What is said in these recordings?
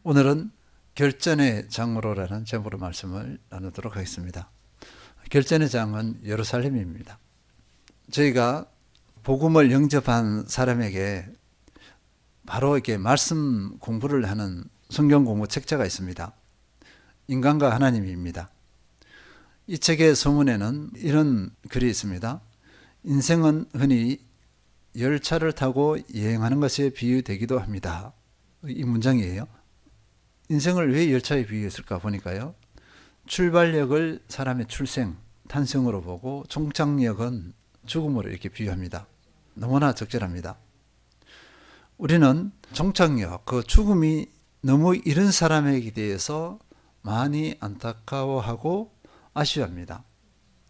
오늘은 결전의 장으로라는 제목으로 말씀을 나누도록 하겠습니다. 결전의 장은 예루살렘입니다. 저희가 복음을 영접한 사람에게 바로 이렇게 말씀 공부를 하는 성경 공부 책자가 있습니다. 인간과 하나님입니다. 이 책의 서문에는 이런 글이 있습니다. 인생은 흔히 열차를 타고 여행하는 것에 비유되기도 합니다. 이 문장이에요. 인생을 왜 열차에 비유했을까 보니까요. 출발역을 사람의 출생, 탄생으로 보고 종착역은 죽음으로 이렇게 비유합니다. 너무나 적절합니다. 우리는 종착역, 그 죽음이 너무 이른 사람에게 대해서 많이 안타까워하고 아쉬워합니다.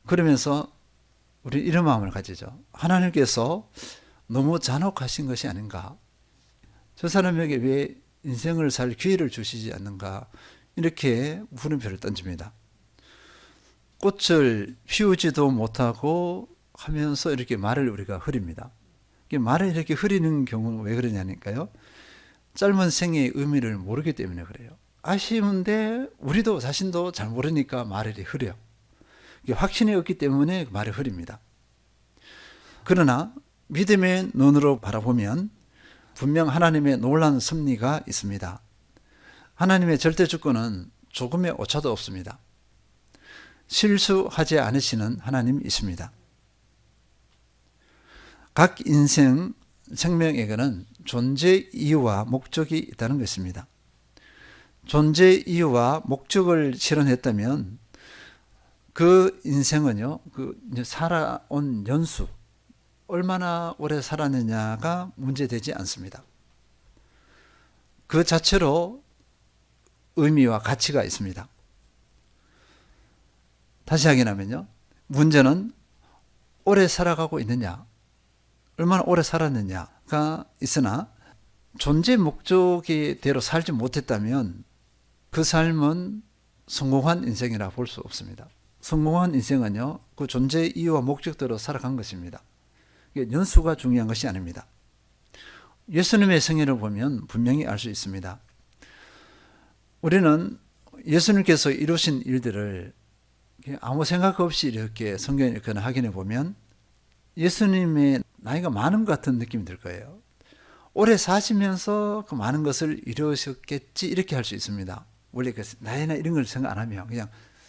그러면서 우리 이런 마음을 가지죠. 하나님께서 너무 잔혹하신 것이 아닌가. 저 사람에게 왜 인생을 살 기회를 주시지 않는가. 이렇게 물음표를 던집니다. 꽃을 피우지도 못하고 하면서 이렇게 말을 우리가 흐립니다. 말을 이렇게 흐리는 경우는 왜 그러냐니까요. 짧은 생의 의미를 모르기 때문에 그래요. 아쉬운데 우리도 자신도 잘 모르니까 말을 흐려요. 확신이 없기 때문에 말을 흐립니다. 그러나 믿음의 눈으로 바라보면 분명 하나님의 놀라운 섭리가 있습니다. 하나님의 절대 주권은 조금의 오차도 없습니다. 실수하지 않으시는 하나님이십니다. 각 인생 생명에게는 존재 이유와 목적이 있다는 것입니다. 존재 이유와 목적을 실현했다면 그 인생은요, 살아온 연수, 얼마나 오래 살았느냐가 문제되지 않습니다. 그 자체로 의미와 가치가 있습니다. 다시 확인하면요, 문제는 오래 살아가고 있느냐, 얼마나 오래 살았느냐가 있으나 존재 목적대로 살지 못했다면 그 삶은 성공한 인생이라 볼 수 없습니다. 성공한 인생은요, 그 존재 이유와 목적대로 살아간 것입니다. 연수가 중요한 것이 아닙니다. 예수님의 생애를 보면 분명히 알 수 있습니다. 우리는 예수님께서 이루신 일들을 아무 생각 없이 이렇게 성경에 이렇게 확인해 보면 예수님의 나이가 많은 것 같은 느낌이 들 거예요. 오래 사시면서 그 많은 것을 이루셨겠지 이렇게 할 수 있습니다. 원래 그 나이나 이런 걸 생각 안 하면 그냥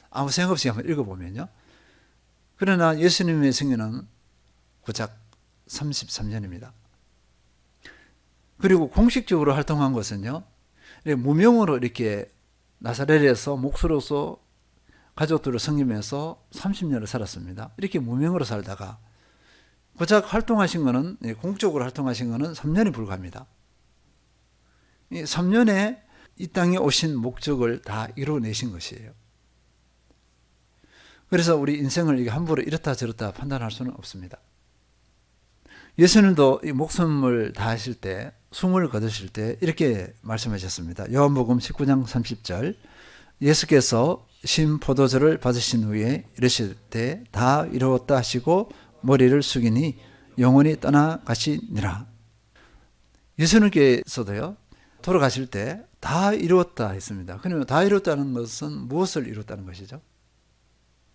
아무 생각 없이 한번 읽어보면요. 그러나 예수님의 생애는 고작 33년입니다. 그리고 공식적으로 활동한 것은요, 무명으로 이렇게 나사렛에서 목수로서 가족들을 섬기면서 30년을 살았습니다. 이렇게 무명으로 살다가 고작 활동하신 것은, 공적으로 활동하신 것은 3년이 불과합니다. 이 3년에 이 땅에 오신 목적을 다 이뤄내신 것이에요. 그래서 우리 인생을 함부로 이렇다 저렇다 판단할 수는 없습니다. 예수님도 이 목숨을 다하실 때, 숨을 거두실 때 이렇게 말씀하셨습니다. 요한복음 19장 30절, 예수께서 신 포도주를 받으신 후에 이르실 때 다 이루었다 하시고 머리를 숙이니 영원히 떠나가시니라. 예수님께서도요, 돌아가실 때 다 이루었다 했습니다. 그러면 다 이루었다는 것은 무엇을 이뤘다는 것이죠?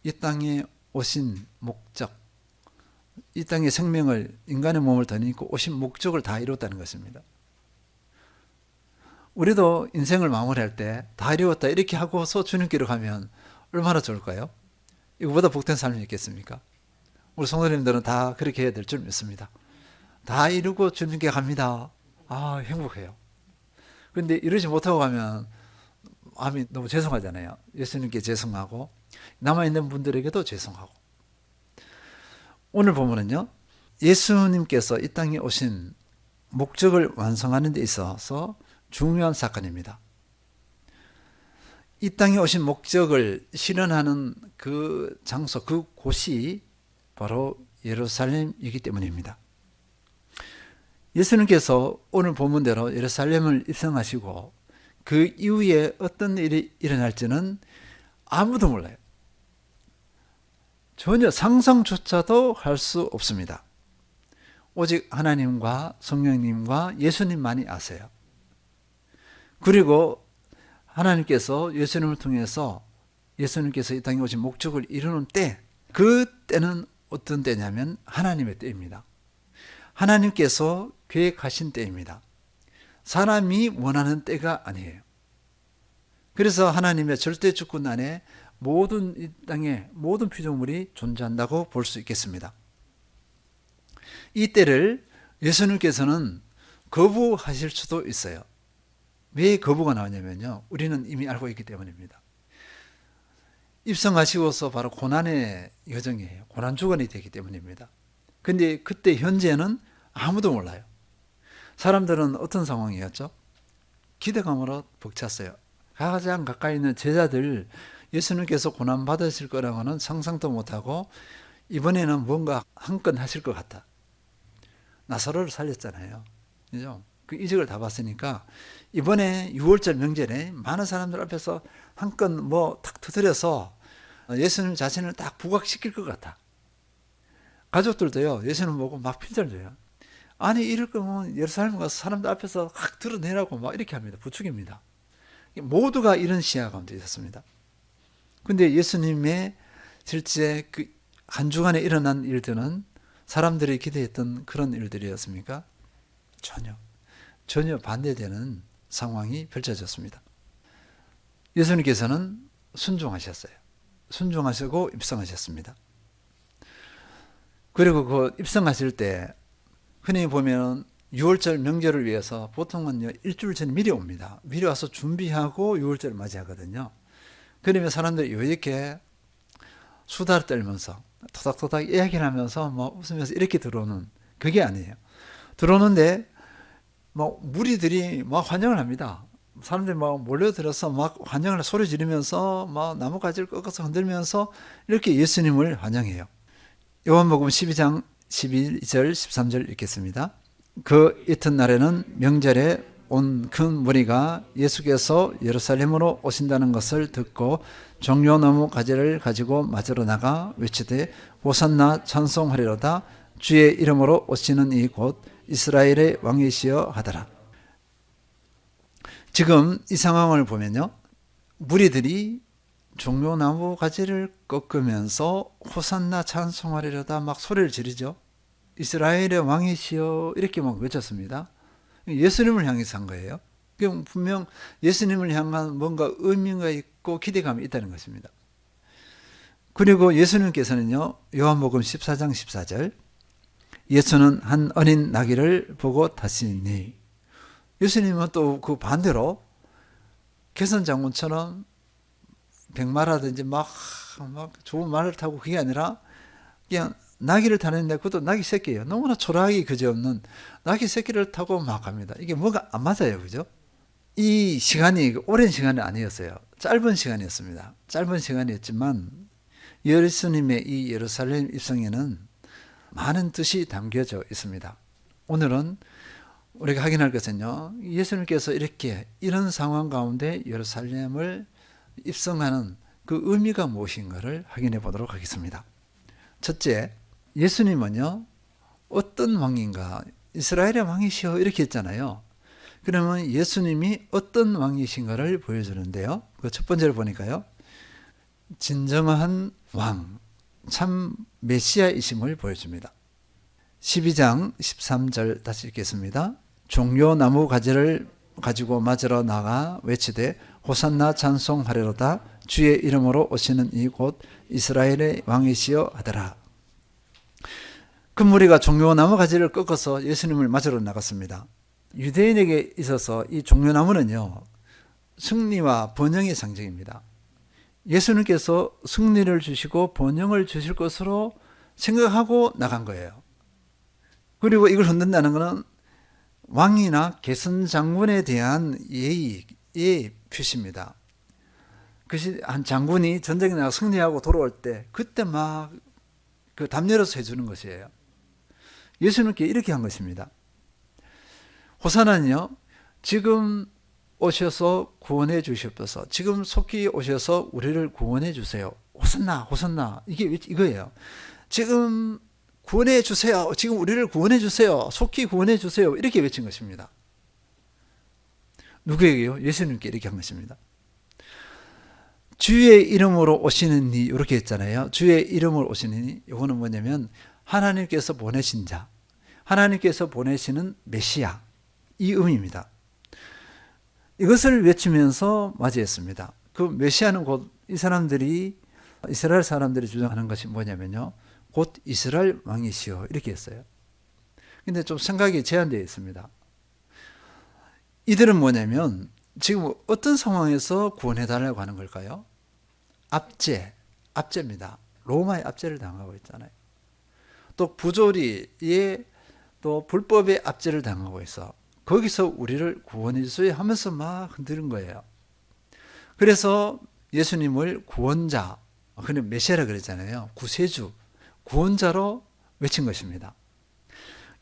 이 땅에 오신 목적, 이 땅의 생명을, 인간의 몸을 덧입고 오신 목적을 다 이뤘다는 것입니다. 우리도 인생을 마무리할 때 다 이루었다 이렇게 하고서 주님께로 가면 얼마나 좋을까요? 이거보다 복된 삶이 있겠습니까? 우리 성도님들은 다 그렇게 해야 될 줄 믿습니다. 다 이루고 주님께 갑니다. 아, 행복해요. 그런데 이러지 못하고 가면 마음이 너무 죄송하잖아요. 예수님께 죄송하고 남아있는 분들에게도 죄송하고. 오늘 보면은요, 예수님께서 이 땅에 오신 목적을 완성하는 데 있어서 중요한 사건입니다. 이 땅에 오신 목적을 실현하는 그 장소, 그 곳이 바로 예루살렘이기 때문입니다. 예수님께서 오늘 본문대로 예루살렘을 입성하시고 그 이후에 어떤 일이 일어날지는 아무도 몰라요. 전혀 상상조차도 할 수 없습니다. 오직 하나님과 성령님과 예수님만이 아세요. 그리고 하나님께서 예수님을 통해서 예수님께서 이 땅에 오신 목적을 이루는 때, 그 때는 어떤 때냐면 하나님의 때입니다. 하나님께서 계획하신 때입니다. 사람이 원하는 때가 아니에요. 그래서 하나님의 절대 주권 안에 모든 이 땅의 모든 피조물이 존재한다고 볼 수 있겠습니다. 이 때를 예수님께서는 거부하실 수도 있어요. 왜 거부가 나오냐면요, 우리는 이미 알고 있기 때문입니다. 입성하시고서 바로 고난의 여정이에요. 고난 주간이 되기 때문입니다. 근데 그때 현재는 아무도 몰라요. 사람들은 어떤 상황이었죠? 기대감으로 벅찼어요. 가장 가까이 있는 제자들, 예수님께서 고난 받으실 거라고는 상상도 못하고 이번에는 뭔가 한 건 하실 것 같다. 나사로를 살렸잖아요. 그죠? 그 이적을 다 봤으니까 이번에 6월절 명절에 많은 사람들 앞에서 한 건 뭐 탁 터뜨려서 예수님 자신을 딱 부각시킬 것 같아. 가족들도요, 예수님 보고 막 핀잔줘요. 아니, 이럴 거면 예루살렘 가서 사람들 앞에서 확 드러내라고 막 이렇게 합니다. 부추깁니다. 모두가 이런 시야 가운데 있었습니다. 근데 예수님의 실제 그 한 주간에 일어난 일들은 사람들이 기대했던 그런 일들이었습니까? 전혀 반대되는 상황이 펼쳐졌습니다. 예수님께서는 순종하셨어요. 순종하시고 입성하셨습니다. 그리고 그 입성하실 때 흔히 보면 6월절 명절을 위해서 보통은 일주일 전 미리 옵니다. 미리 와서 준비하고 6월절을 맞이하거든요. 그러면 사람들이 왜 이렇게 수다를 떨면서 토닥토닥 이야기를 하면서 뭐 웃으면서 이렇게 들어오는, 그게 아니에요. 들어오는데 막 무리들이 막 환영을 합니다. 사람들이 막 몰려들어서 막 환영을 소리 지르면서 막 나뭇가지를 꺾어서 흔들면서 이렇게 예수님을 환영해요. 요한복음 12장 12절 13절 읽겠습니다. 그 이튿날에는 명절에 온 큰 무리가 예수께서 예루살렘으로 오신다는 것을 듣고 종려나무 가지를 가지고 맞으러 나가 외치되 호산나 찬송하리로다, 주의 이름으로 오시는 이 곧 이스라엘의 왕이시여 하더라. 지금 이 상황을 보면요, 무리들이 종려나무 가지를 꺾으면서 호산나 찬송하리로다 막 소리를 지르죠. 이스라엘의 왕이시여 이렇게 막 외쳤습니다. 예수님을 향해서 한 거예요. 분명 예수님을 향한 뭔가 의미가 있고 기대감이 있다는 것입니다. 그리고 예수님께서는요, 요한복음 14장 14절, 예수는 한 어린 나귀를 보고 타시니, 예수님은 또 그 반대로 개선장군처럼 백마라든지 막 좋은 말을 타고, 그게 아니라 그냥 나귀를 타는데 그것도 나귀 새끼예요. 너무나 초라하기 그지없는 나귀 새끼를 타고 막 갑니다. 이게 뭐가 안 맞아요. 그죠? 이 시간이 오랜 시간이 아니었어요. 짧은 시간이었습니다. 짧은 시간이었지만 예수님의 이 예루살렘 입성에는 많은 뜻이 담겨져 있습니다. 오늘은 우리가 확인할 것은요, 예수님께서 이렇게 이런 상황 가운데 예루살렘을 입성하는 그 의미가 무엇인가를 확인해 보도록 하겠습니다. 첫째, 예수님은요, 어떤 왕인가, 이스라엘의 왕이시여 이렇게 했잖아요. 그러면 예수님이 어떤 왕이신가를 보여주는데요, 그 첫 번째를 보니까요, 진정한 왕, 참 메시아이심을 보여줍니다. 12장 13절 다시 읽겠습니다. 종려나무 가지를 가지고 맞으러 나가 외치되 호산나 찬송하리로다, 주의 이름으로 오시는 이 곧 이스라엘의 왕이시여 하더라. 그 무리가 종려나무 가지를 꺾어서 예수님을 맞으러 나갔습니다. 유대인에게 있어서 이 종려나무는요, 승리와 번영의 상징입니다. 예수님께서 승리를 주시고 번영을 주실 것으로 생각하고 나간 거예요. 그리고 이걸 흔든다는 것은 왕이나 개선장군에 대한 예의 표시입니다. 그것이 한 장군이 전쟁에 나가 승리하고 돌아올 때 그때 막 그 담 열어서 해주는 것이에요. 예수님께 이렇게 한 것입니다. 호산나는요, 지금 오셔서 구원해 주시옵소서. 지금 속히 오셔서 우리를 구원해 주세요. 호산나, 호산나. 이게 이거예요. 지금 구원해 주세요. 지금 우리를 구원해 주세요. 속히 구원해 주세요. 이렇게 외친 것입니다. 누구에게요? 예수님께 이렇게 한 것입니다. 주의 이름으로 오시는 이 이렇게 했잖아요. 주의 이름으로 오시는 이 이거는 뭐냐면 하나님께서 보내신 자, 하나님께서 보내시는 메시아 이 의미입니다. 이것을 외치면서 맞이했습니다. 그 메시아는 곧 이 사람들이 이스라엘 사람들이 주장하는 것이 뭐냐면요. 곧 이스라엘 왕이시여 이렇게 했어요. 근데 좀 생각이 제한되어 있습니다. 이들은 뭐냐면 지금 어떤 상황에서 구원해달라고 하는 걸까요? 압제입니다. 로마의 압제를 당하고 있잖아요. 또 부조리에 또 불법의 압제를 당하고 있어. 거기서 우리를 구원해 주소서 하면서 막 흔드는 거예요. 그래서 예수님을 구원자, 그는 메시아라 그랬잖아요. 구세주, 구원자로 외친 것입니다.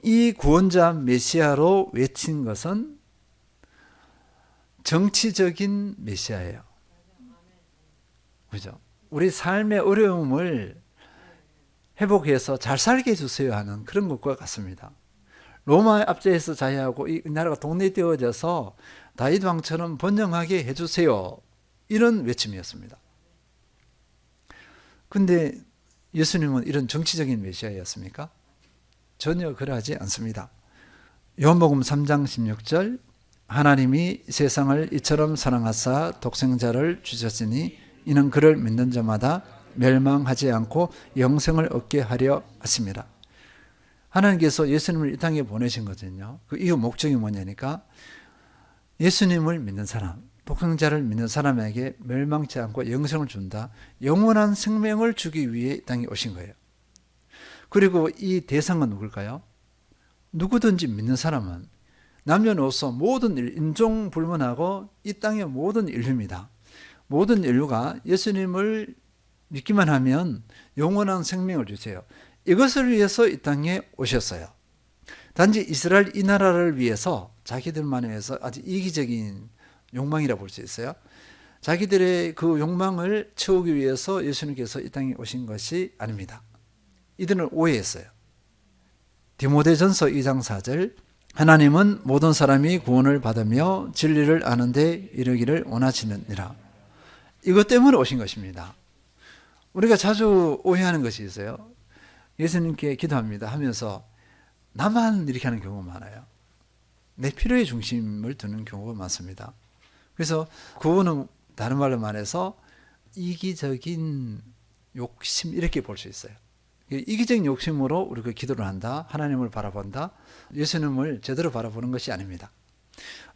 이 구원자 메시아로 외친 것은 정치적인 메시아예요. 그죠? 우리 삶의 어려움을 회복해서 잘 살게 해주세요 하는 그런 것과 같습니다. 로마의 압제에서 자유하고 이 나라가 독립되어져서 다윗 왕처럼 번영하게 해주세요. 이런 외침이었습니다. 근데 예수님은 이런 정치적인 메시아였습니까? 전혀 그러하지 않습니다. 요한복음 3장 16절 하나님이 세상을 이처럼 사랑하사 독생자를 주셨으니 이는 그를 믿는 자마다 멸망하지 않고 영생을 얻게 하려 하십니다. 하나님께서 예수님을 이 땅에 보내신 거거든요. 그 이유 목적이 뭐냐니까 예수님을 믿는 사람, 독생자를 믿는 사람에게 멸망치 않고 영생을 준다. 영원한 생명을 주기 위해 이 땅에 오신 거예요. 그리고 이 대상은 누굴까요? 누구든지 믿는 사람은 남녀노소 모든 인종 불문하고 이 땅의 모든 인류입니다. 모든 인류가 예수님을 믿기만 하면 영원한 생명을 주세요. 이것을 위해서 이 땅에 오셨어요. 단지 이스라엘 이 나라를 위해서 자기들만을 위해서 아주 이기적인 욕망이라고 볼 수 있어요. 자기들의 그 욕망을 채우기 위해서 예수님께서 이 땅에 오신 것이 아닙니다. 이들은 오해했어요. 디모데전서 2장 4절 하나님은 모든 사람이 구원을 받으며 진리를 아는 데 이르기를 원하시느니라. 이것 때문에 오신 것입니다. 우리가 자주 오해하는 것이 있어요. 예수님께 기도합니다 하면서 나만 이렇게 하는 경우가 많아요. 내 필요의 중심을 두는 경우가 많습니다. 그래서 구원은 다른 말로 말해서 이기적인 욕심 이렇게 볼 수 있어요. 이기적인 욕심으로 우리가 기도를 한다. 하나님을 바라본다. 예수님을 제대로 바라보는 것이 아닙니다.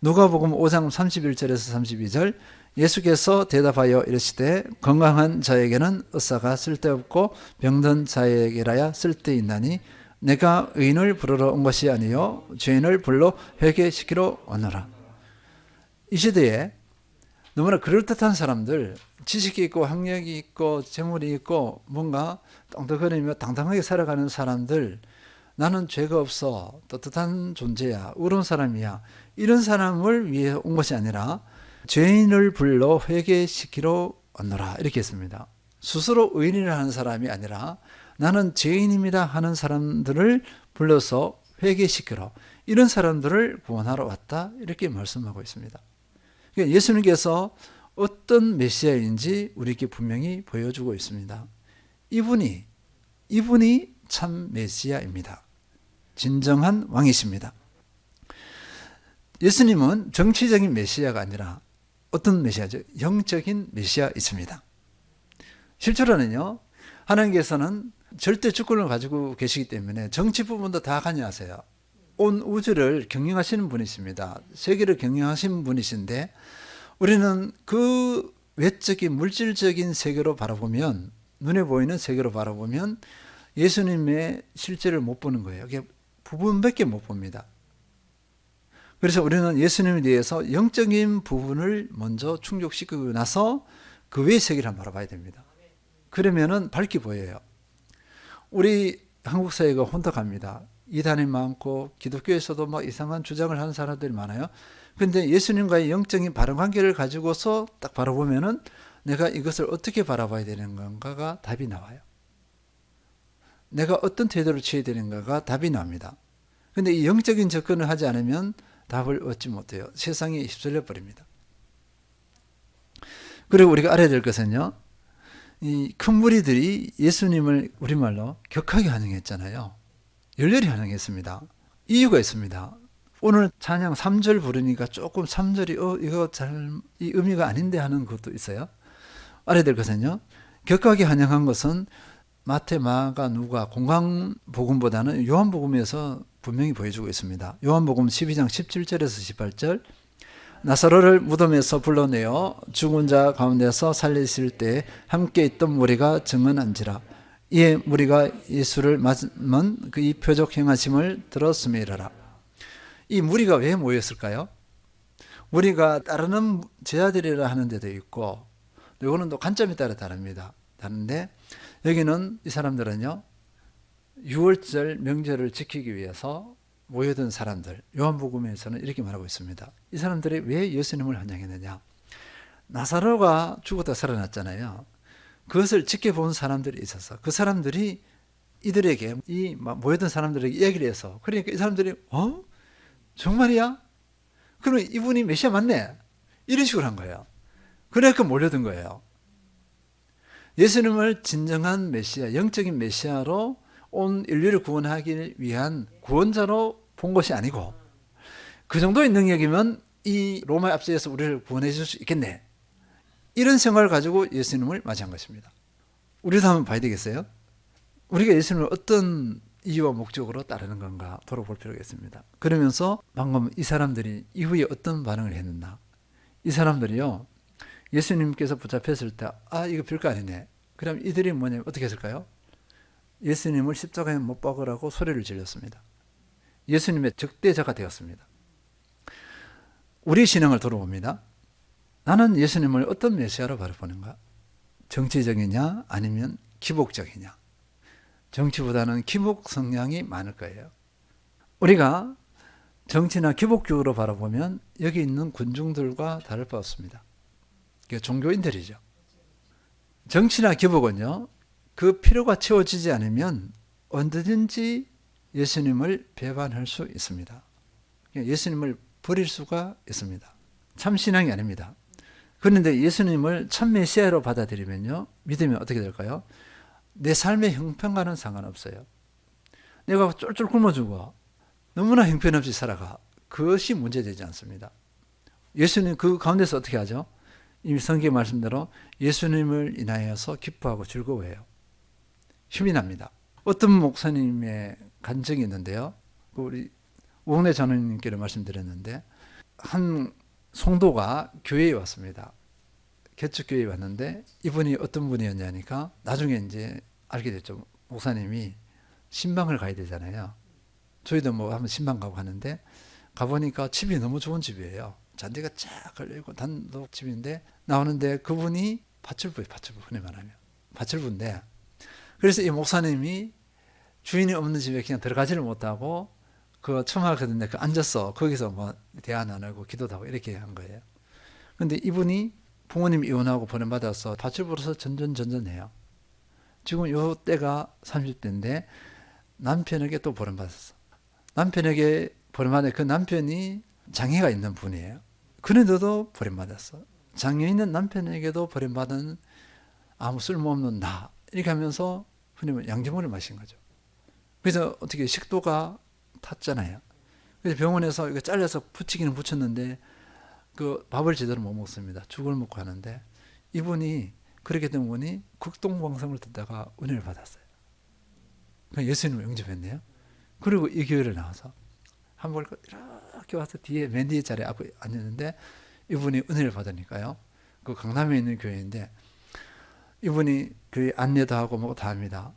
누가복음 5장 31절에서 32절 예수께서 대답하여 이르시되 건강한 자에게는 의사가 쓸데없고 병든 자에게라야 쓸데있나니 내가 의인을 부르러 온 것이 아니요 죄인을 불러 회개시키러 오노라. 이 시대에 너무나 그럴듯한 사람들, 지식이 있고 학력이 있고 재물이 있고 뭔가 떵떵거리며 당당하게 살아가는 사람들, 나는 죄가 없어 떳떳한 존재야, 의로운 사람이야, 이런 사람을 위해 온 것이 아니라 죄인을 불러 회개시키러 왔노라 이렇게 했습니다. 스스로 의인이라 하는 사람이 아니라 나는 죄인입니다 하는 사람들을 불러서 회개시키러, 이런 사람들을 구원하러 왔다 이렇게 말씀하고 있습니다. 그러니까 예수님께서 어떤 메시아인지 우리에게 분명히 보여주고 있습니다. 이분이 참 메시아입니다. 진정한 왕이십니다. 예수님은 정치적인 메시아가 아니라 어떤 메시아죠? 영적인 메시아 있습니다. 실제로는요, 하나님께서는 절대 주권을 가지고 계시기 때문에 정치 부분도 다 관여하세요. 온 우주를 경영하시는 분이십니다. 세계를 경영하시는 분이신데 우리는 그 외적인 물질적인 세계로 바라보면, 눈에 보이는 세계로 바라보면 예수님의 실제를 못 보는 거예요. 그게 부분밖에 못 봅니다. 그래서 우리는 예수님에 대해서 영적인 부분을 먼저 충족시키고 나서 그 외의 세계를 한번 바라봐야 됩니다. 그러면은 밝게 보여요. 우리 한국 사회가 혼탁합니다. 이단이 많고 기독교에서도 막 이상한 주장을 하는 사람들이 많아요. 근데 예수님과의 영적인 바른 관계를 가지고서 딱 바라보면은 내가 이것을 어떻게 바라봐야 되는 건가가 답이 나와요. 내가 어떤 태도를 취해야 되는가가 답이 납니다. 근데 이 영적인 접근을 하지 않으면 답을 얻지 못해요. 세상에 휩쓸려 버립니다. 그리고 우리가 알아야 될 것은요, 이 큰 무리들이 예수님을 우리말로 격하게 환영했잖아요. 열렬히 환영했습니다. 이유가 있습니다. 오늘 찬양 3절 부르니까 조금 3절이 이거 이 의미가 아닌데 하는 것도 있어요. 알아야 될 것은요, 격하게 환영한 것은 마태, 마가, 누가 공강복음보다는 요한복음에서 분명히 보여주고 있습니다. 요한복음 12장 17절에서 18절, 나사로를 무덤에서 불러내어 죽은 자 가운데서 살리실 때 함께 있던 무리가 증언한지라. 이에 무리가 예수를 맞으면 그 이 표적 행하심을 들었음이라라. 이 무리가 왜 모였을까요? 무리가 따르는 제자들이라 하는 데도 있고, 이거는 또 관점에 따라 다릅니다. 다른데 여기는 이 사람들은요, 6월절 명절을 지키기 위해서 모여든 사람들, 요한복음에서는 이렇게 말하고 있습니다. 이 사람들이 왜 예수님을 환영했느냐? 나사로가 죽었다 살아났잖아요. 그것을 지켜본 사람들이 있어서 그 사람들이 이들에게, 이 모여든 사람들에게 이야기를 해서, 그러니까 이 사람들이 정말이야? 그럼 이분이 메시아 맞네? 이런 식으로 한 거예요. 그러니까 몰려든 거예요. 예수님을 진정한 메시아, 영적인 메시아로 온 인류를 구원하기 위한 구원자로 본 것이 아니고, 그 정도의 능력이면 이 로마의 압제에서 우리를 구원해 줄 수 있겠네, 이런 생각을 가지고 예수님을 맞이한 것입니다. 우리도 한번 봐야 되겠어요? 우리가 예수님을 어떤 이유와 목적으로 따르는 건가 돌아볼 필요가 있습니다. 그러면서 방금 이 사람들이 이후에 어떤 반응을 했느냐. 이 사람들이요, 예수님께서 붙잡혔을 때 이거 별거 아니네. 그럼 이들이 뭐냐면 어떻게 했을까요? 예수님을 십자가에 못 박으라고 소리를 질렀습니다. 예수님의 적대자가 되었습니다. 우리 신앙을 돌아봅니다. 나는 예수님을 어떤 메시아로 바라보는가? 정치적이냐 아니면 기복적이냐? 정치보다는 기복 성향이 많을 거예요. 우리가 정치나 기복적으로 바라보면 여기 있는 군중들과 다를 바 없습니다. 종교인들이죠. 정치나 기복은요, 그 필요가 채워지지 않으면 언제든지 예수님을 배반할 수 있습니다. 예수님을 버릴 수가 있습니다. 참 신앙이 아닙니다. 그런데 예수님을 참 메시아로 받아들이면요, 믿으면 어떻게 될까요? 내 삶의 형편과는 상관없어요. 내가 쫄쫄 굶어 죽어 너무나 형편없이 살아가, 그것이 문제되지 않습니다. 예수님 그 가운데서 어떻게 하죠? 이미 성경의 말씀대로 예수님을 인하여서 기뻐하고 즐거워해요. 힘이 납니다. 어떤 목사님의 간증이 있는데요, 우리 우흥래 장로님께로 말씀드렸는데, 한 성도가 교회에 왔습니다. 개척교회에 왔는데 이분이 어떤 분이었냐니까 나중에 이제 알게 됐죠. 목사님이 신방을 가야 되잖아요. 저희도 한번 신방 가고 하는데, 가보니까 집이 너무 좋은 집이에요. 잔디가 쫙 걸려있고 단독집인데, 나오는데 그분이 파출부예요. 파출부, 흔히 말하면 파출부인데, 그래서 이 목사님이 주인이 없는 집에 그냥 들어가지를 못하고 그 처마거든요. 그 앉았어. 거기서 대화 나누고 기도도 하고 이렇게 한 거예요. 근데 이분이 부모님 이혼하고 보냄받아서 파출부로서 전전해요. 지금 요 때가 30대인데 남편에게 또 보냄받았어. 남편에게 보냄받은 그 남편이 장애가 있는 분이에요. 그런데도 보냄받았어. 장애 있는 남편에게도 보냄받은 아무 쓸모없는 나, 이렇게 하면서 흔히 양주물을 마신 거죠. 그래서 어떻게 식도가 탔잖아요. 그래서 병원에서 이거 잘라서 붙이기는 붙였는데 그 밥을 제대로 못 먹습니다. 죽을 먹고 하는데, 이분이 그렇게 된 분이 극동방송을 듣다가 은혜를 받았어요. 그러니까 예수님을 영접했네요. 그리고 이 교회를 나와서 한번 이렇게 와서 맨 뒤에 자리에 앞에 앉았는데, 이분이 은혜를 받으니까요, 그 강남에 있는 교회인데 이분이 교회 안내도 하고 뭐 다 합니다.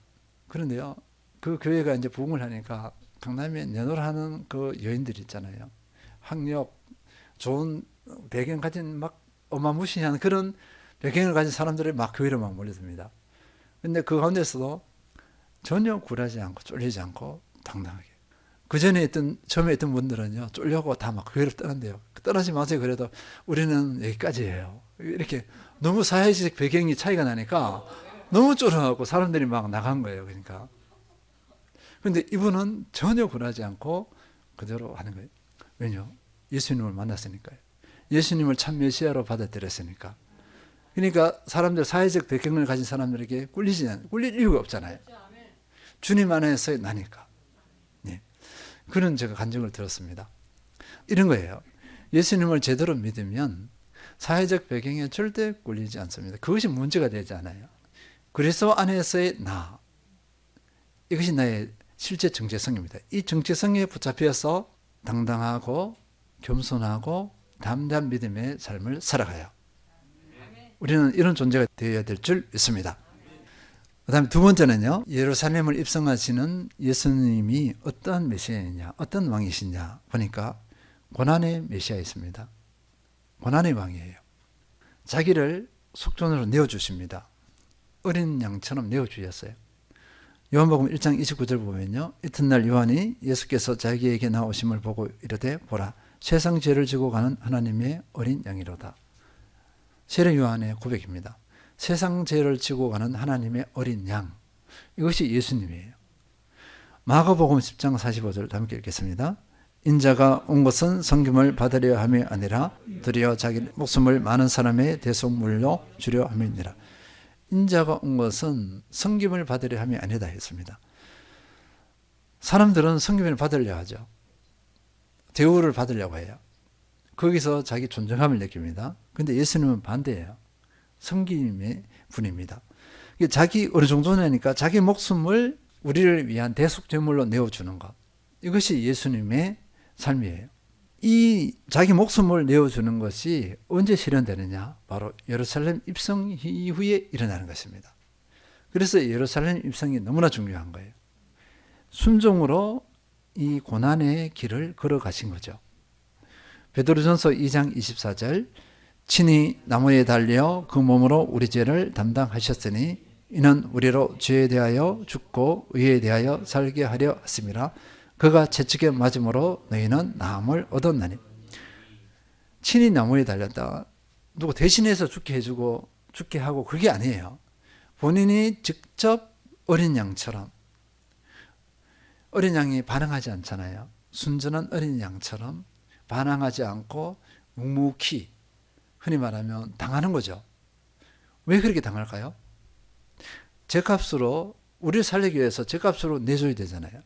그런데요, 그 교회가 이제 부흥을 하니까 강남에 내노라하는 그 여인들 있잖아요. 학력 좋은 배경 가진 어마무시한 그런 배경을 가진 사람들이 교회로 몰려듭니다. 근데 그 가운데서도 전혀 굴하지 않고 쫄리지 않고 당당하게. 그 전에 처음에 있던 분들은요, 쫄려고 다 교회를 떠난대요. 떠나지 마세요. 그래도 우리는 여기까지예요. 이렇게 너무 사회적 배경이 차이가 나니까 너무 쫄아갖고 사람들이 나간 거예요. 그러니까. 근데 이분은 전혀 굴하지 않고 그대로 하는 거예요. 왜냐? 예수님을 만났으니까요. 예수님을 참 메시아로 받아들였으니까. 그러니까 사람들, 사회적 배경을 가진 사람들에게 꿀릴 이유가 없잖아요. 주님 안에서 나니까. 네. 그런 제가 간증을 들었습니다. 이런 거예요. 예수님을 제대로 믿으면 사회적 배경에 절대 꿀리지 않습니다. 그것이 문제가 되지 않아요. 그리스도 안에서의 나, 이것이 나의 실제 정체성입니다. 이 정체성에 붙잡혀서 당당하고 겸손하고 담대한 믿음의 삶을 살아가요. 우리는 이런 존재가 되어야 될 줄 믿습니다. 그 다음에 두 번째는요, 예루살렘을 입성하시는 예수님이 어떠한 메시아이냐, 어떤 왕이시냐 보니까 고난의 메시아였습니다. 고난의 왕이에요. 자기를 속전으로 내어주십니다. 어린 양처럼 내어주셨어요. 요한복음 1장 29절 보면요, 이튿날 요한이 예수께서 자기에게 나오심을 보고 이르되 보라, 세상 죄를 지고 가는 하나님의 어린 양이로다. 세례 요한의 고백입니다. 세상 죄를 지고 가는 하나님의 어린 양, 이것이 예수님이에요. 마가복음 10장 45절 함께 읽겠습니다. 인자가 온 것은 섬김을 받으려 함이 아니라 드디어 자기 목숨을 많은 사람의 대속물로 주려 함이니라. 인자가 온 것은 섬김을 받으려 함이 아니다 했습니다. 사람들은 섬김을 받으려 하죠. 대우를 받으려고 해요. 거기서 자기 존재감을 느낍니다. 근데 예수님은 반대예요. 섬김의 분입니다. 자기 어느 정도냐니까 자기 목숨을 우리를 위한 대속제물로 내어주는 것. 이것이 예수님의 삶이에요. 이 자기 목숨을 내어주는 것이 언제 실현되느냐? 바로 예루살렘 입성 이후에 일어나는 것입니다. 그래서 예루살렘 입성이 너무나 중요한 거예요. 순종으로 이 고난의 길을 걸어가신 거죠. 베드로전서 2장 24절, 친히 나무에 달려 그 몸으로 우리 죄를 담당하셨으니 이는 우리로 죄에 대하여 죽고 의에 대하여 살게 하려 하심이라. 그가 채찍에 맞음으로 너희는 나음을 얻었나니. 친히 나무에 달렸다. 누구 대신해서 죽게 해주고 죽게 하고 그게 아니에요. 본인이 직접 어린 양처럼, 어린 양이 반항하지 않잖아요. 순전한 어린 양처럼 반항하지 않고 묵묵히, 흔히 말하면 당하는 거죠. 왜 그렇게 당할까요? 제값으로, 우리를 살리기 위해서 제값으로 내줘야 되잖아요.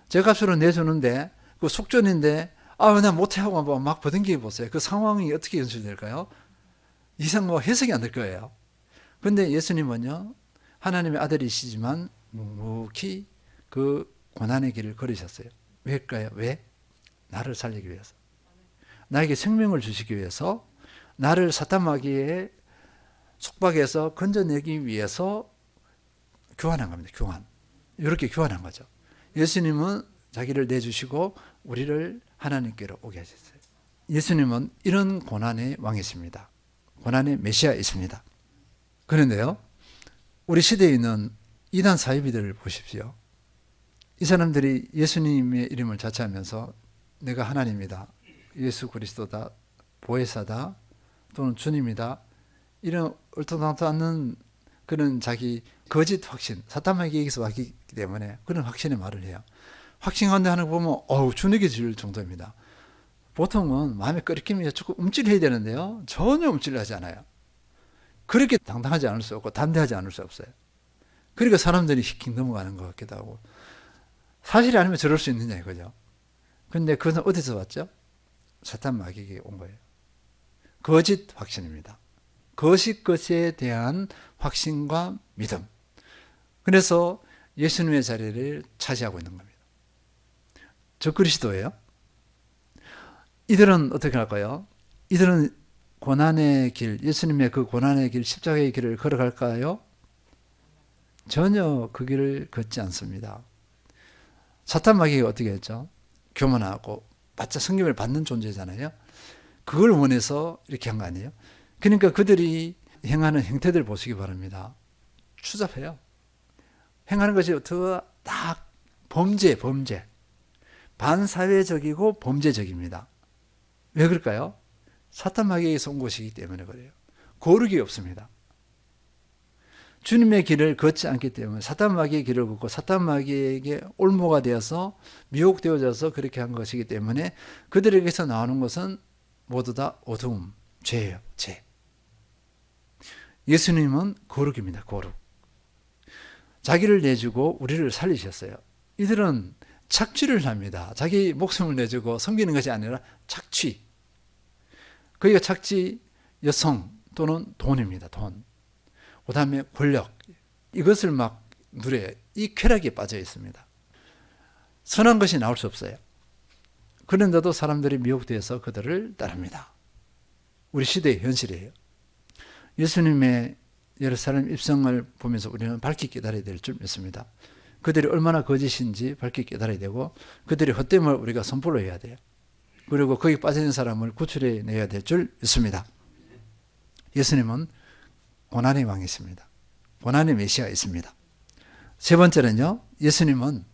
제값으로 내주는데 그 속전인데 나 못해 하고 막 버둥기 보세요. 그 상황이 어떻게 연출될까요? 이상 해석이 안 될 거예요. 그런데 예수님은요, 하나님의 아들이시지만 묵묵히 그 고난의 길을 걸으셨어요. 왜일까요? 왜? 나를 살리기 위해서. 나에게 생명을 주시기 위해서, 나를 사탄 마귀의 속박에서 건져내기 위해서 교환한 겁니다. 교환. 이렇게 교환한 거죠. 예수님은 자기를 내주시고 우리를 하나님께로 오게 하셨어요. 예수님은 이런 고난의 왕이십니다. 고난의 메시아이십니다. 그런데요, 우리 시대에 있는 이단 사이비들을 보십시오. 이 사람들이 예수님의 이름을 자처하면서 내가 하나님이다, 예수 그리스도다, 보혜사다, 또는 주님이다, 이런 얼토당토 않는 그런 자기 거짓 확신, 사탄 마귀에게서 왔기 때문에 그런 확신의 말을 해요. 확신한데 하는 거 보면 주눅이 질 정도입니다. 보통은 마음에 끓이기면 조금 움찔해야 되는데요, 전혀 움찔하지 않아요. 그렇게 당당하지 않을 수 없고 담대하지 않을 수 없어요. 그러니까 사람들이 휙 넘어가는 것 같기도 하고, 사실이 아니면 저럴 수 있느냐 이거죠. 그런데 그것은 어디서 왔죠? 사탄 마귀에게 온 거예요. 거짓 확신입니다. 거짓 것에 대한 확신과 믿음. 그래서 예수님의 자리를 차지하고 있는 겁니다. 저 그리스도예요. 이들은 어떻게 할까요? 이들은 고난의 길, 예수님의 그 고난의 길, 십자가의 길을 걸어갈까요? 전혀 그 길을 걷지 않습니다. 사탄 마귀가 어떻게 했죠? 교만하고 바짝 성김을 받는 존재잖아요. 그걸 원해서 이렇게 한 거 아니에요? 그러니까 그들이 행하는 행태들 보시기 바랍니다. 추잡해요. 행하는 것이 다 범죄. 반사회적이고 범죄적입니다. 왜 그럴까요? 사탄 마귀에게서 온 것이기 때문에 그래요. 거룩이 없습니다. 주님의 길을 걷지 않기 때문에 사탄 마귀의 길을 걷고 사탄 마귀에게 올모가 되어서 미혹되어져서 그렇게 한 것이기 때문에 그들에게서 나오는 것은 모두 다 어두움, 죄예요. 죄. 예수님은 거룩입니다. 거룩. 자기를 내주고 우리를 살리셨어요. 이들은 착취를 합니다. 자기 목숨을 내주고 섬기는 것이 아니라 착취. 거기가 착취, 여성 또는 돈입니다. 돈. 그 다음에 권력. 이것을 막 누려요. 이 쾌락에 빠져 있습니다. 선한 것이 나올 수 없어요. 그런데도 사람들이 미혹되어서 그들을 따릅니다. 우리 시대의 현실이에요. 예수님의 예루살렘 입성을 보면서 우리는 밝히 깨달아야 될 줄 믿습니다. 그들이 얼마나 거짓인지 밝히 깨달아야 되고 그들의 헛됨을 우리가 선포를 해야 돼요. 그리고 거기 빠져있는 사람을 구출해 내야 될 줄 믿습니다. 예수님은 고난의 왕이십니다. 고난의 메시아가 있습니다. 세 번째는요, 예수님은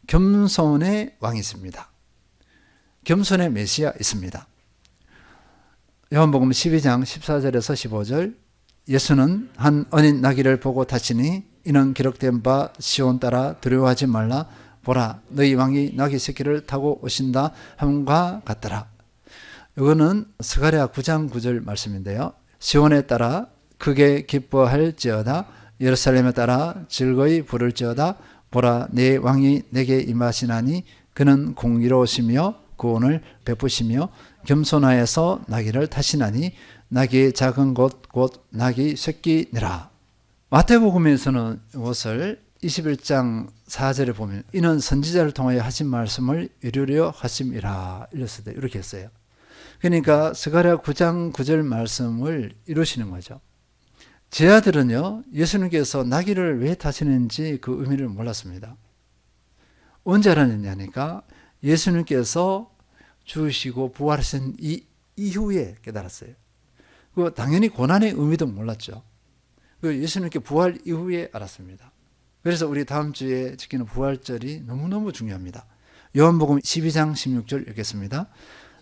겸손의 왕이십니다. 겸손의 메시아 있습니다. 요한복음 12장 14절에서 15절, 예수는 한 어린 나귀를 보고 타시니 이는 기록된 바 시온 따라 두려워하지 말라 보라 너희 왕이 나귀 새끼를 타고 오신다 함과 같더라. 이거는 스가랴 9장 9절 말씀인데요. 시온에 따라 크게 기뻐할지어다 예루살렘에 따라 즐거이 부를지어다 보라 내 왕이 내게 임하시나니 그는 공의로우시며 구원을 베푸시며 겸손하여서 나귀를 타시나니 나귀의 작은 곳 곧 나귀 새끼니라. 마태복음에서는 이것을 21장 4절에 보면 이는 선지자를 통하여 하신 말씀을 이루려 하심이라 이랬을 때 이렇게 했어요. 그러니까 스가랴 9장 9절 말씀을 이루시는 거죠. 제 아들은요, 예수님께서 나귀를 왜 타시는지 그 의미를 몰랐습니다. 언제 알았느냐니까 예수님께서 죽으시고 부활하신 이 이후에 깨달았어요. 그 당연히 고난의 의미도 몰랐죠. 그 예수님께 부활 이후에 알았습니다. 그래서 우리 다음 주에 지키는 부활절이 너무너무 중요합니다. 요한복음 12장 16절 읽겠습니다.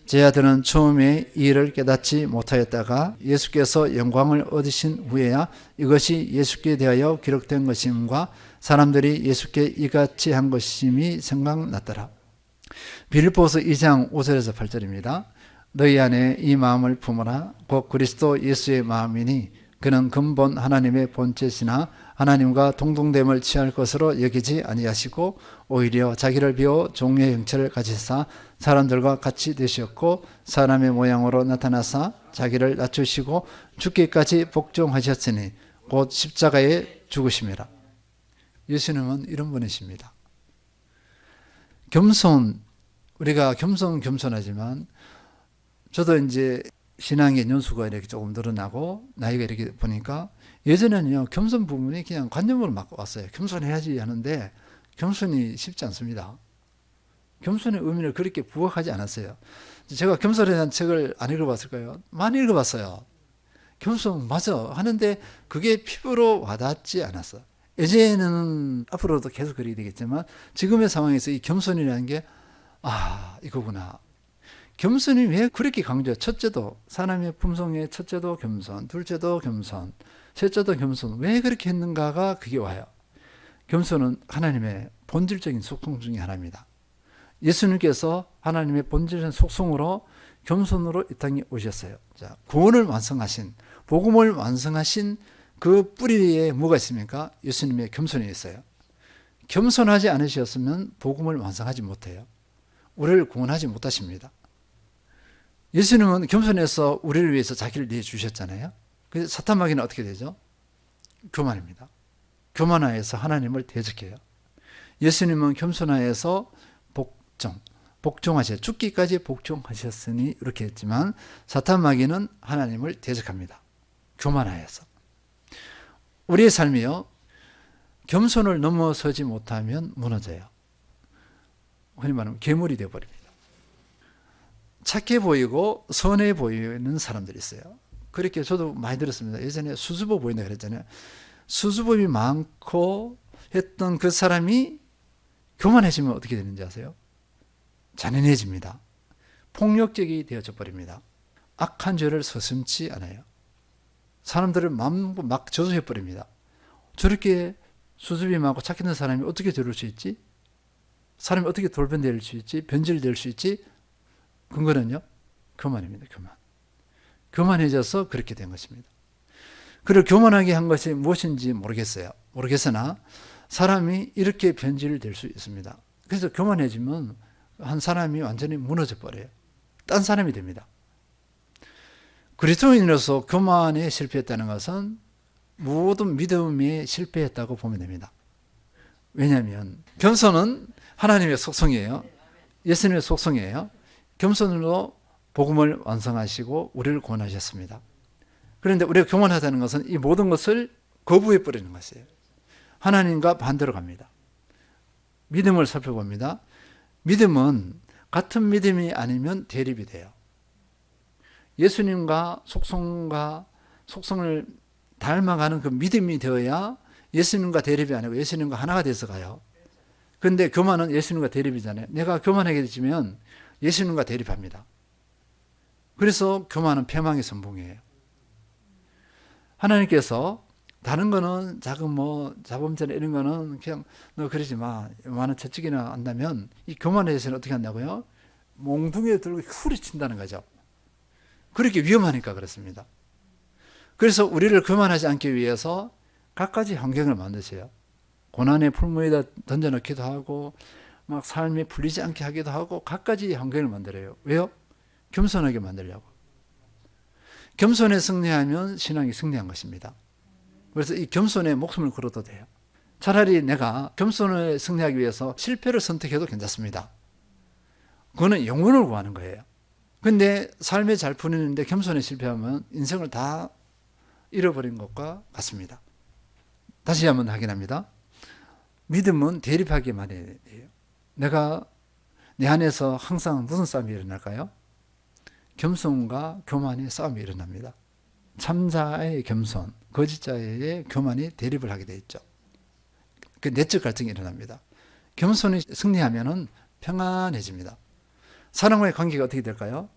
제 아들은 처음에 이 일을 깨닫지 못하였다가 예수께서 영광을 얻으신 후에야 이것이 예수께 대하여 기록된 것임과 사람들이 예수께 이같이 한 것임이 생각났더라. 빌립보서 2장 5절에서 8절입니다. 너희 안에 이 마음을 품어라. 곧 그리스도 예수의 마음이니 그는 근본 하나님의 본체시나 하나님과 동등됨을 취할 것으로 여기지 아니하시고 오히려 자기를 비워 종의 형체를 가지사 사람들과 같이 되셨고 사람의 모양으로 나타나사 자기를 낮추시고 죽기까지 복종하셨으니 곧 십자가에 죽으심이라. 예수님은 이런 분이십니다. 겸손, 우리가 겸손하지만 저도 이제 신앙의 연수가 이렇게 조금 늘어나고 나이가 이렇게 보니까 예전에는요 겸손 부분이 그냥 관념으로 막 왔어요. 겸손해야지 하는데 겸손이 쉽지 않습니다. 겸손의 의미를 그렇게 부각하지 않았어요. 제가 겸손에 대한 책을 안 읽어봤을까요? 많이 읽어봤어요. 겸손 맞아 하는데 그게 피부로 와닿지 않았어. 이제는 앞으로도 계속 그렇게 되겠지만 지금의 상황에서 이 겸손이라는 게 이거구나. 겸손이 왜 그렇게 강조해요? 첫째도 사람의 품성의 첫째도 겸손, 둘째도 겸손, 셋째도 겸손. 왜 그렇게 했는가가 그게 와요. 겸손은 하나님의 본질적인 속성 중에 하나입니다. 예수님께서 하나님의 본질적인 속성으로 겸손으로 이 땅에 오셨어요. 자, 구원을 완성하신, 복음을 완성하신 그 뿌리에 뭐가 있습니까? 예수님의 겸손이 있어요. 겸손하지 않으셨으면 복음을 완성하지 못해요. 우리를 구원하지 못하십니다. 예수님은 겸손해서 우리를 위해서 자기를 내주셨잖아요. 그래서 사탄 마귀는 어떻게 되죠? 교만입니다. 교만하여서 하나님을 대적해요. 예수님은 겸손하여서 복종하셔요. 죽기까지 복종하셨으니 이렇게 했지만 사탄 마귀는 하나님을 대적합니다. 교만하여서. 우리의 삶이요, 겸손을 넘어서지 못하면 무너져요. 흔히 말하면 괴물이 되어버립니다. 착해 보이고 선해 보이는 사람들이 있어요. 그렇게 저도 많이 들었습니다. 예전에 수줍어 보인다 그랬잖아요. 수줍음이 많고 했던 그 사람이 교만해지면 어떻게 되는지 아세요? 잔인해집니다. 폭력적이 되어져 버립니다. 악한 죄를 서슴지 않아요. 사람들을 막 저주해 버립니다. 저렇게 수줍이 많고 착했던 사람이 어떻게 저럴 수 있지? 사람이 어떻게 돌변될 수 있지? 변질될 수 있지? 근거는요, 교만입니다. 교만해져서 그렇게 된 것입니다. 그를 교만하게 한 것이 무엇인지 모르겠으나 사람이 이렇게 변질될 수 있습니다. 그래서 교만해지면 한 사람이 완전히 무너져 버려요. 딴 사람이 됩니다. 그리스도인으로서 교만에 실패했다는 것은 모든 믿음에 실패했다고 보면 됩니다. 왜냐하면 겸손은 하나님의 속성이에요. 예수님의 속성이에요. 겸손으로 복음을 완성하시고 우리를 구원하셨습니다. 그런데 우리가 교만하다는 것은 이 모든 것을 거부해 버리는 것이에요. 하나님과 반대로 갑니다. 믿음을 살펴봅니다. 믿음은 같은 믿음이 아니면 대립이 돼요. 예수님과 속성을 닮아가는 그 믿음이 되어야 예수님과 대립이 아니고 예수님과 하나가 돼서 가요. 그런데 교만은 예수님과 대립이잖아요. 내가 교만하게 되면 예수님과 대립합니다. 그래서 교만은 패망의 선봉이에요. 하나님께서 다른 거는 작은 자범죄나 이런 거는 그냥 너 그러지 마. 많은 채찍이나 한다면 이 교만에 대해서는 어떻게 한다고요? 몽둥이에 들고 후리친다는 거죠. 그렇게 위험하니까 그렇습니다. 그래서 우리를 교만하지 않기 위해서 갖가지 환경을 만드세요. 고난의 풀무에다 던져넣기도 하고 막 삶이 풀리지 않게 하기도 하고 갖가지 환경을 만들어요. 왜요? 겸손하게 만들려고. 겸손에 승리하면 신앙이 승리한 것입니다. 그래서 이 겸손에 목숨을 걸어도 돼요. 차라리 내가 겸손에 승리하기 위해서 실패를 선택해도 괜찮습니다. 그거는 영혼을 구하는 거예요. 근데 삶에 잘 풀리는데 겸손에 실패하면 인생을 다 잃어버린 것과 같습니다. 다시 한번 확인합니다. 믿음은 대립하기 마련이에요. 내가 내 안에서 항상 무슨 싸움이 일어날까요? 겸손과 교만의 싸움이 일어납니다. 참자의 겸손, 거짓자의 교만이 대립을 하게 돼 있죠. 그 내적 갈등이 일어납니다. 겸손이 승리하면은 평안해집니다. 사람과의 관계가 어떻게 될까요?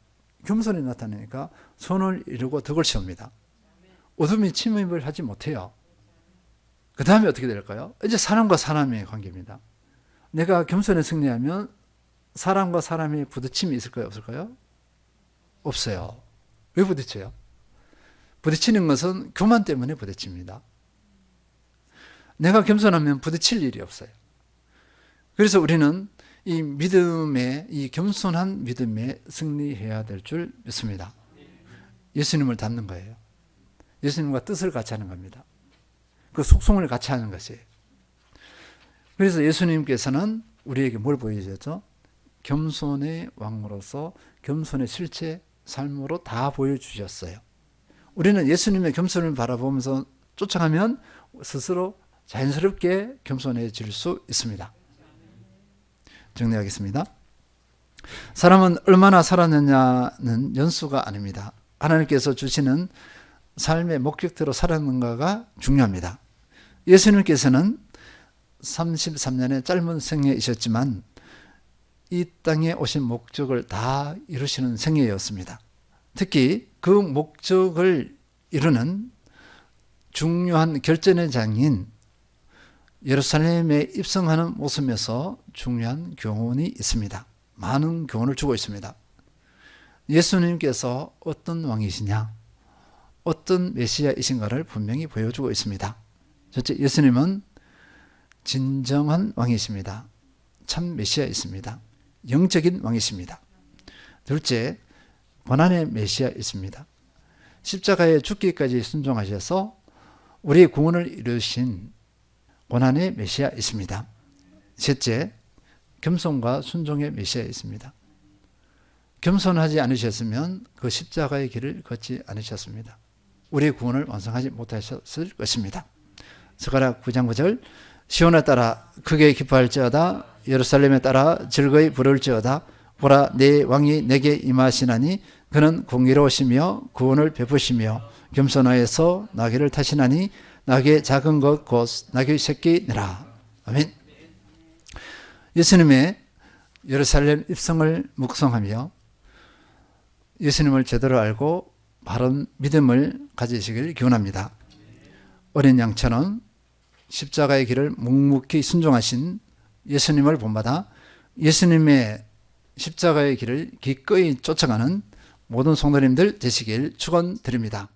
겸손이 나타나니까 손을 이루고 덕을 채웁니다. 어둠이 침입을 하지 못해요. 그 다음에 어떻게 될까요? 이제 사람과 사람의 관계입니다. 내가 겸손에 승리하면 사람과 사람의 부딪힘이 있을까요? 없을까요? 없어요. 왜 부딪혀요? 부딪히는 것은 교만 때문에 부딪힙니다. 내가 겸손하면 부딪힐 일이 없어요. 그래서 우리는 이 믿음에, 이 겸손한 믿음에 승리해야 될 줄 믿습니다. 예수님을 닮는 거예요. 예수님과 뜻을 같이 하는 겁니다. 그 속성을 같이 하는 것이에요. 그래서 예수님께서는 우리에게 뭘 보여주셨죠? 겸손의 왕으로서 겸손의 실체, 삶으로 다 보여주셨어요. 우리는 예수님의 겸손을 바라보면서 쫓아가면 스스로 자연스럽게 겸손해질 수 있습니다. 정리하겠습니다. 사람은 얼마나 살았느냐는 연수가 아닙니다. 하나님께서 주시는 삶의 목적대로 살았는가가 중요합니다. 예수님께서는 33년의 짧은 생애이셨지만 이 땅에 오신 목적을 다 이루시는 생애였습니다. 특히 그 목적을 이루는 중요한 결전의 장인 예루살렘에 입성하는 모습에서 중요한 교훈이 있습니다. 많은 교훈을 주고 있습니다. 예수님께서 어떤 왕이시냐, 어떤 메시아이신가를 분명히 보여주고 있습니다. 첫째, 예수님은 진정한 왕이십니다. 참 메시아이십니다. 영적인 왕이십니다. 둘째, 고난의 메시아이십니다. 십자가에 죽기까지 순종하셔서 우리의 구원을 이루신 고난의 메시아이십니다. 셋째, 겸손과 순종의 메시아이십니다. 겸손하지 않으셨으면 그 십자가의 길을 걷지 않으셨습니다. 우리의 구원을 완성하지 못하셨을 것입니다. 스가랴 9장 9절, 시온에 따라 크게 기뻐할지어다, 예루살렘에 따라 즐거이 부를지어다. 보라, 내 왕이 내게 임하시나니 그는 공의로우시며 구원을 베푸시며 겸손하여서 나귀를 타시나니 나귀의 작은 것 곧 나귀의 새끼니라. 아멘. 예수님의 예루살렘 입성을 묵상하며 예수님을 제대로 알고 바른 믿음을 가지시길 기원합니다. 어린 양처럼 십자가의 길을 묵묵히 순종하신 예수님을 본받아 예수님의 십자가의 길을 기꺼이 쫓아가는 모든 성도님들 되시길 축원드립니다.